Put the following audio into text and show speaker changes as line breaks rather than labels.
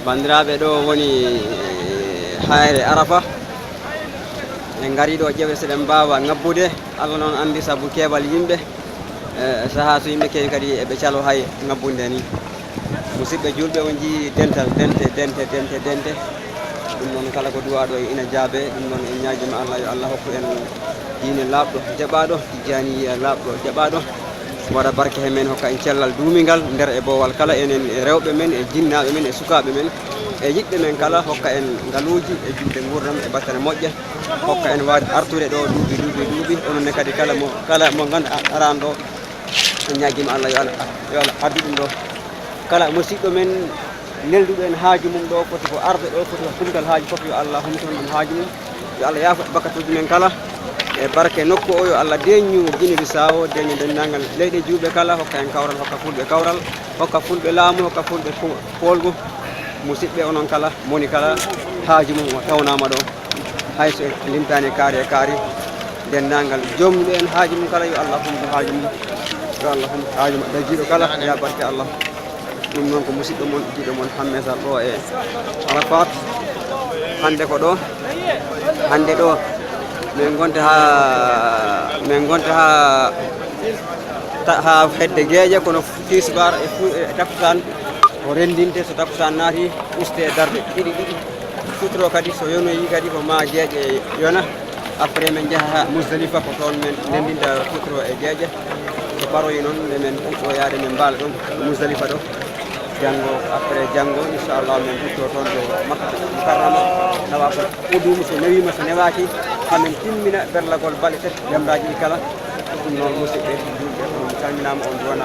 bandiraɓe ɗo woni hayre arafa en gari ɗo ƴeewde seɗen mbawa ngabbude Allah noon andi saabu keɓal yimɓe saaha so yimɓe kewi kadi eɓe calo hay ngabbude ni musidɓe julɓe on jii dental dente ɗum noon kala ko duwaɗo ina jaabe ɗum noon en ñaguima Allah yo Allah hokku en diine laaɓɗo jaɓaɗo tijaniya laaɓɗo jaɓaɗo waɗa barke he men hokka en cellal duumigal nder e boowal kala enen e rewɓe men e jinnaɓe men e sukaɓe men e yiɗɓe men kala hokka en ngaluji e juuɗe gurdam e battane moƴƴe hokka en wade artude ɗo duuɓi ononne kadi kala mo ganduɗa arani ɗo en ñaguima Allah yo Allah addu ɗum ɗo kala musidɗo men nelduɗo en haaju mum ɗo foti ko arde ɗo foti ko humtal haaju fof yo Allah humton ɗum haaju mum yo Allah yaafo bakatuji men kala e barke nokku o yo Allah deññu Guinée Bissau deññu dendagal leyɗe juuɓe kala hokka en kawral hokka fulɓe kawral hokka fulɓe laamu hokka fulɓe polgu musidɓe onon kala moni kala haaju mum o tawnama ɗo hayso limtani kaari dendagal jomnuɓe en haaju mum kala yo Allah humto haaju mum yo Allah humto haaju mum dajiɗo kala ya barke Allah ɗum noon ko musidɗo mon jiɗo mon Hamme Sall ɗo e Arafat hande ko ɗo hande ɗo min gonta ha hedde gueeƴe kono tisbar e takusan o rendinte so takusan naati uste darde ɗiɗi sutoro kadi so yonoyi kadi ko ma gueeƴe yona après min jaaha Musdalifa ko toon min rendinta sutoro e gueeƴe so paroyi noon nde min puɗɗo yaade min mbaala ɗon Musdalifa ɗo janggo après janggo inchallah min putto toon to Makka Mukarrama tawa ko uduma so newima so newaki hamin timmina berlagol balɗe tati jamraji ɗi kala ɗum noon musidɓe julɓe on calminama on duwana